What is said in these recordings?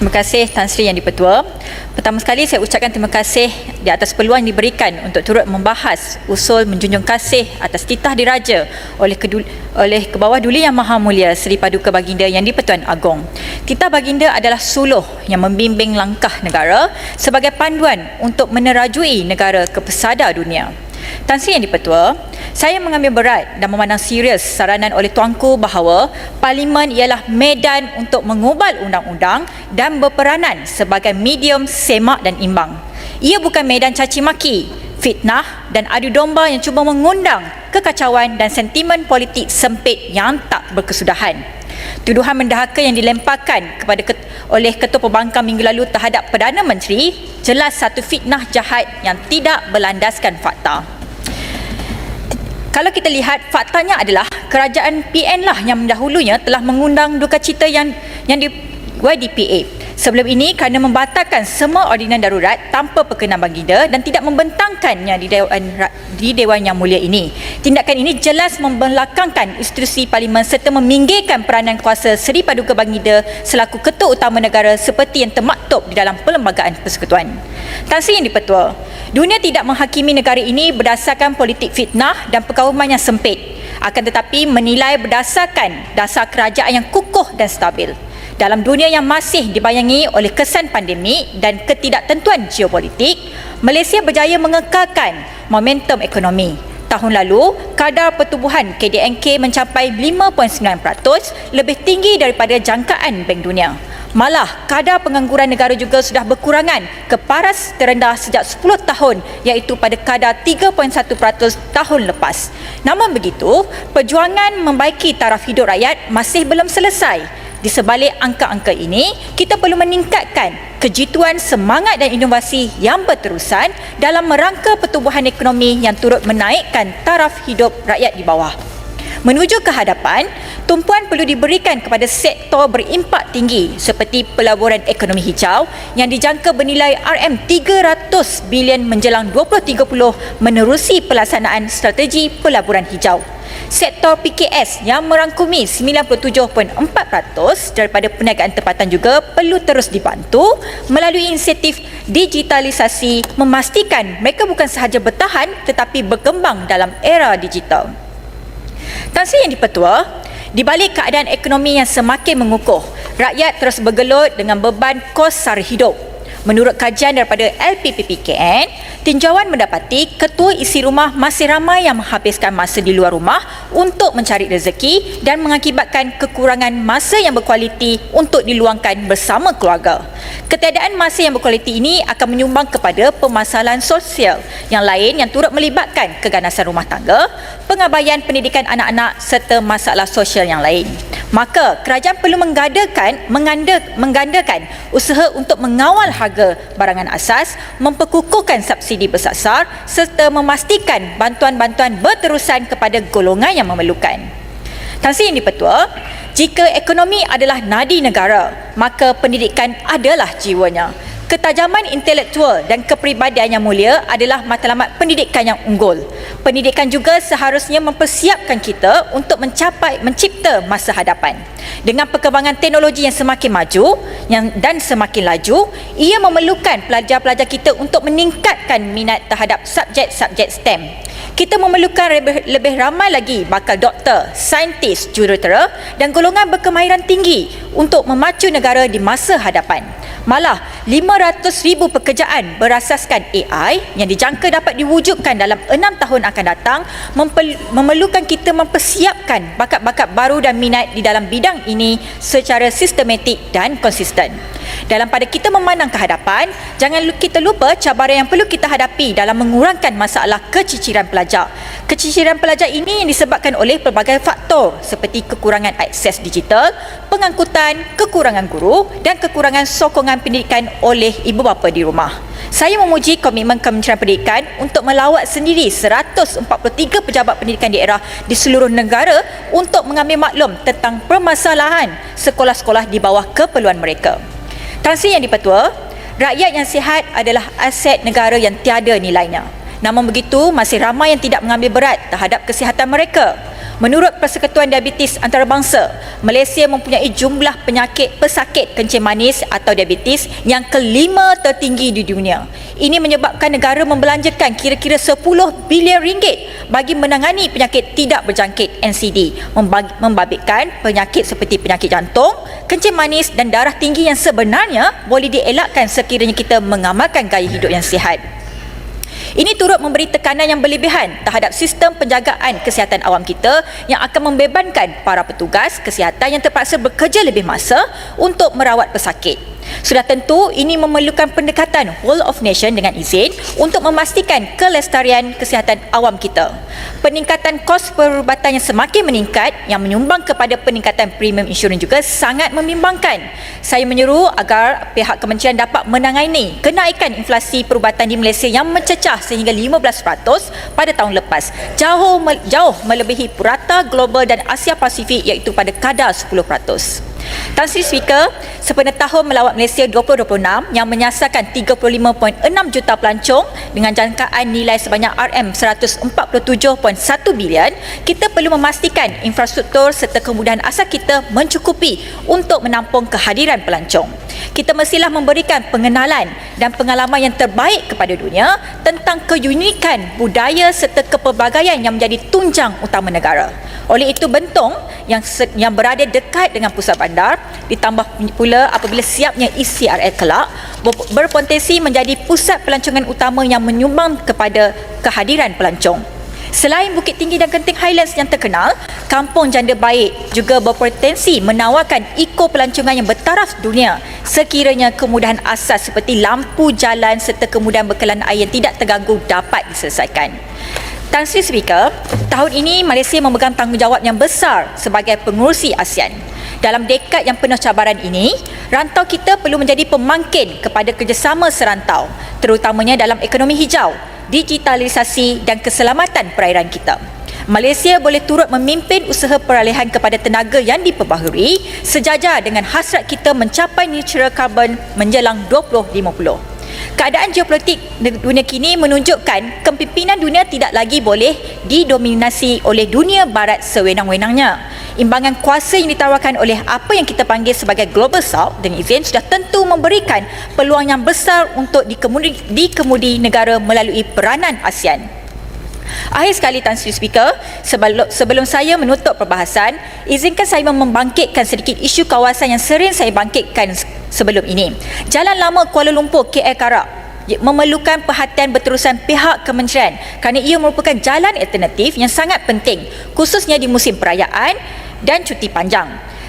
Terima kasih Tan Sri Yang di-Pertua. Pertama sekali saya ucapkan terima kasih di atas peluang yang diberikan untuk turut membahas usul menjunjung kasih atas titah diraja oleh Kebawah Duli Yang Maha Mulia Seri Paduka Baginda Yang di-Pertuan Agong. Titah Baginda adalah suluh yang membimbing langkah negara sebagai panduan untuk menerajui negara ke pesada dunia. Tan Sri Yang di-Pertua, saya mengambil berat dan memandang serius saranan oleh Tuanku bahawa Parlimen ialah medan untuk mengubal undang-undang dan berperanan sebagai medium semak dan imbang. Ia bukan medan caci maki, fitnah dan adu domba yang cuba mengundang kekacauan dan sentimen politik sempit yang tak berkesudahan. Tuduhan mendahaka yang dilemparkan oleh Ketua Pembangkang minggu lalu terhadap Perdana Menteri jelas satu fitnah jahat yang tidak berlandaskan fakta. Kalau kita lihat, faktanya adalah kerajaan PN lah yang mendahulunya telah mengundang duka cita yang di YDPA. Sebelum ini kerana membatalkan semua ordinan darurat tanpa perkenan baginda dan tidak membentangkannya di Dewan Yang Mulia ini. Tindakan ini jelas membelakangkan institusi Parlimen serta meminggirkan peranan kuasa Seri Paduka Baginda selaku Ketua Utama Negara seperti yang termaktub di dalam Perlembagaan Persekutuan. Tan Sri Yang di-Pertua, dunia tidak menghakimi negara ini berdasarkan politik fitnah dan perkauman yang sempit, akan tetapi menilai berdasarkan dasar kerajaan yang kukuh dan stabil. Dalam dunia yang masih dibayangi oleh kesan pandemik dan ketidaktentuan geopolitik, Malaysia berjaya mengekalkan momentum ekonomi. Tahun lalu, kadar pertumbuhan KDNK mencapai 5.9%, lebih tinggi daripada jangkaan Bank Dunia. Malah, kadar pengangguran negara juga sudah berkurangan ke paras terendah sejak 10 tahun, iaitu pada kadar 3.1% tahun lepas. Namun begitu, perjuangan membaiki taraf hidup rakyat masih belum selesai. Di sebalik angka-angka ini, kita perlu meningkatkan kejituan semangat dan inovasi yang berterusan dalam merangka pertumbuhan ekonomi yang turut menaikkan taraf hidup rakyat di bawah. Menuju ke hadapan, tumpuan perlu diberikan kepada sektor berimpak tinggi seperti pelaburan ekonomi hijau yang dijangka bernilai RM300 bilion menjelang 2030 menerusi pelaksanaan strategi pelaburan hijau. Sektor PKS yang merangkumi 97.4% daripada perniagaan tempatan juga perlu terus dibantu melalui inisiatif digitalisasi, memastikan mereka bukan sahaja bertahan tetapi berkembang dalam era digital. Tan Sri Yang di-Pertua, di balik keadaan ekonomi yang semakin mengukuh, rakyat terus bergelut dengan beban kos sara hidup. Menurut kajian daripada LPPPKN, tinjauan mendapati ketua isi rumah masih ramai yang menghabiskan masa di luar rumah untuk mencari rezeki dan mengakibatkan kekurangan masa yang berkualiti untuk diluangkan bersama keluarga. Ketiadaan masa yang berkualiti ini akan menyumbang kepada permasalahan sosial yang lain yang turut melibatkan keganasan rumah tangga, pengabaian pendidikan anak-anak serta masalah sosial yang lain. Maka kerajaan perlu menggandakan usaha untuk mengawal harga barangan asas, memperkukuhkan subsidi bersasar serta memastikan bantuan-bantuan berterusan kepada golongan yang memerlukan. Tan Sri Yang di-Pertua, jika ekonomi adalah nadi negara, maka pendidikan adalah jiwanya. Ketajaman intelektual dan kepribadian yang mulia adalah matlamat pendidikan yang unggul. Pendidikan juga seharusnya mempersiapkan kita untuk mencipta masa hadapan. Dengan perkembangan teknologi yang semakin maju dan semakin laju, ia memerlukan pelajar-pelajar kita untuk meningkatkan minat terhadap subjek-subjek STEM. Kita memerlukan lebih ramai lagi bakal doktor, saintis, jurutera dan golongan berkemahiran tinggi untuk memacu negara di masa hadapan. Malah, 500,000 pekerjaan berasaskan AI yang dijangka dapat diwujudkan dalam 6 tahun akan datang memerlukan kita mempersiapkan bakat-bakat baru dan minat di dalam bidang ini secara sistematik dan konsisten. Dalam pada kita memandang ke hadapan, jangan kita lupa cabaran yang perlu kita hadapi dalam mengurangkan masalah keciciran pelajar. Keciciran pelajar ini yang disebabkan oleh pelbagai faktor seperti kekurangan akses digital, pengangkutan, kekurangan guru dan kekurangan sokongan pendidikan oleh ibu bapa di rumah. Saya memuji komitmen Kementerian Pendidikan untuk melawat sendiri 143 pejabat pendidikan daerah di seluruh negara untuk mengambil maklum tentang permasalahan sekolah-sekolah di bawah keperluan mereka. Tan Sri Yang di-Pertua, rakyat yang sihat adalah aset negara yang tiada nilainya. Namun begitu, masih ramai yang tidak mengambil berat terhadap kesihatan mereka. Menurut Persekutuan Diabetes Antarabangsa, Malaysia mempunyai jumlah penyakit pesakit kencing manis atau diabetes yang kelima tertinggi di dunia. Ini menyebabkan negara membelanjakan kira-kira 10 bilion ringgit bagi menangani penyakit tidak berjangkit NCD, membabitkan penyakit seperti penyakit jantung, kencing manis dan darah tinggi yang sebenarnya boleh dielakkan sekiranya kita mengamalkan gaya hidup yang sihat. Ini turut memberi tekanan yang berlebihan terhadap sistem penjagaan kesihatan awam kita yang akan membebankan para petugas kesihatan yang terpaksa bekerja lebih masa untuk merawat pesakit. Sudah tentu ini memerlukan pendekatan whole of nation dengan izin untuk memastikan kelestarian kesihatan awam kita. Peningkatan kos perubatan yang semakin meningkat yang menyumbang kepada peningkatan premium insurans juga sangat membimbangkan. Saya menyeru agar pihak kementerian dapat menangani kenaikan inflasi perubatan di Malaysia yang mencecah sehingga 15% pada tahun lepas, jauh melebihi purata global dan Asia Pasifik iaitu pada kadar 10%. Tan Sri Speaker, sepenuh tahun melawat Malaysia 2026 yang menyasarkan 35.6 juta pelancong dengan jangkaan nilai sebanyak RM147.1 bilion, kita perlu memastikan infrastruktur serta kemudahan asas kita mencukupi untuk menampung kehadiran pelancong. Kita mestilah memberikan pengenalan dan pengalaman yang terbaik kepada dunia tentang keunikan budaya serta kepelbagaian yang menjadi tunjang utama negara. Oleh itu, Bentong yang berada dekat dengan pusat bandar, ditambah pula apabila siapnya ECRL kelak, berpotensi menjadi pusat pelancongan utama yang menyumbang kepada kehadiran pelancong. Selain Bukit Tinggi dan Genting Highlands yang terkenal, Kampung Janda Baik juga berpotensi menawarkan pelancongan yang bertaraf dunia sekiranya kemudahan asas seperti lampu jalan serta kemudahan bekalan air yang tidak terganggu dapat diselesaikan. Tan Sri Speaker, tahun ini Malaysia memegang tanggungjawab yang besar sebagai pengurusi ASEAN. Dalam dekad yang penuh cabaran ini, rantau kita perlu menjadi pemangkin kepada kerjasama serantau, terutamanya dalam ekonomi hijau, digitalisasi dan keselamatan perairan kita. Malaysia boleh turut memimpin usaha peralihan kepada tenaga yang diperbaharui sejajar dengan hasrat kita mencapai neutral carbon menjelang 2050. Keadaan geopolitik dunia kini menunjukkan kepimpinan dunia tidak lagi boleh didominasi oleh dunia barat sewenang-wenangnya. Imbangan kuasa yang ditawarkan oleh apa yang kita panggil sebagai Global South dengan izin sudah tentu memberikan peluang yang besar untuk dikemudi negara melalui peranan ASEAN. Akhir sekali, Tan Sri Speaker, sebelum saya menutup perbahasan, izinkan saya membangkitkan sedikit isu kawasan yang sering saya bangkitkan sebelum ini. Jalan lama Kuala Lumpur KL Karak memerlukan perhatian berterusan pihak kementerian kerana ia merupakan jalan alternatif yang sangat penting, khususnya di musim perayaan dan cuti panjang.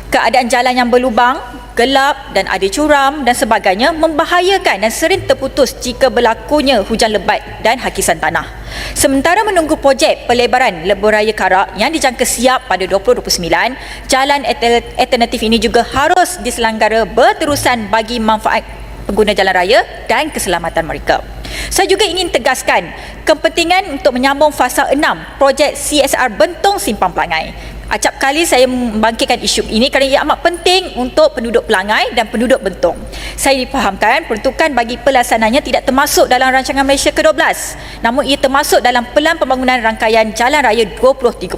Keadaan jalan yang berlubang, gelap dan ada curam dan sebagainya membahayakan dan sering terputus jika berlakunya hujan lebat dan hakisan tanah. Sementara menunggu projek pelebaran Lebuh Raya Karak yang dijangka siap pada 2029, jalan alternatif ini juga harus diselenggara berterusan bagi manfaat pengguna jalan raya dan keselamatan mereka. Saya juga ingin tegaskan kepentingan untuk menyambung fasa 6 projek CSR Bentong Simpang Pelangai. Acap kali saya membangkitkan isu ini kerana ia amat penting untuk penduduk Pelangai dan penduduk Bentong. Saya difahamkan peruntukan bagi pelaksananya tidak termasuk dalam rancangan Malaysia ke-12, namun ia termasuk dalam Pelan Pembangunan Rangkaian Jalan Raya 2030.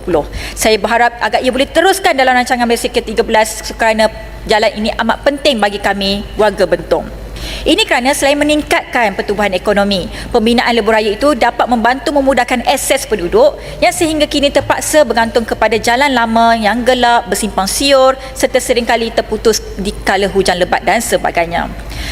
Saya berharap agar ia boleh teruskan dalam rancangan Malaysia ke-13 kerana jalan ini amat penting bagi kami warga Bentong. Ini kerana selain meningkatkan pertumbuhan ekonomi, pembinaan lebuh raya itu dapat membantu memudahkan akses penduduk yang sehingga kini terpaksa bergantung kepada jalan lama yang gelap, bersimpang siur serta seringkali terputus di kala hujan lebat dan sebagainya.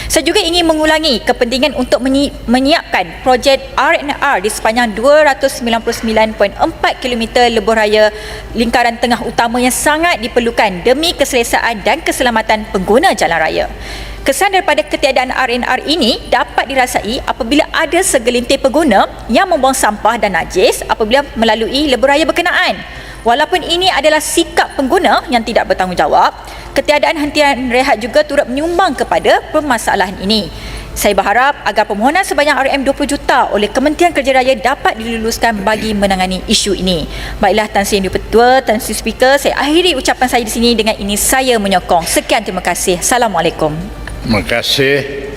Saya juga ingin mengulangi kepentingan untuk menyiapkan projek R&R di sepanjang 299.4 km lebuh raya lingkaran tengah utama yang sangat diperlukan demi keselesaan dan keselamatan pengguna jalan raya. Kesan daripada ketiadaan R&R ini dapat dirasai apabila ada segelintir pengguna yang membuang sampah dan najis apabila melalui lebuh raya berkenaan. Walaupun ini adalah sikap pengguna yang tidak bertanggungjawab, ketiadaan hentian rehat juga turut menyumbang kepada permasalahan ini. Saya berharap agar permohonan sebanyak RM20 juta oleh Kementerian Kerja Raya dapat diluluskan bagi menangani isu ini. Baiklah, Tan Sri Ketua, Tan Sri Speaker, saya akhiri ucapan saya di sini dengan ini saya menyokong. Sekian, terima kasih. Assalamualaikum. Terima kasih.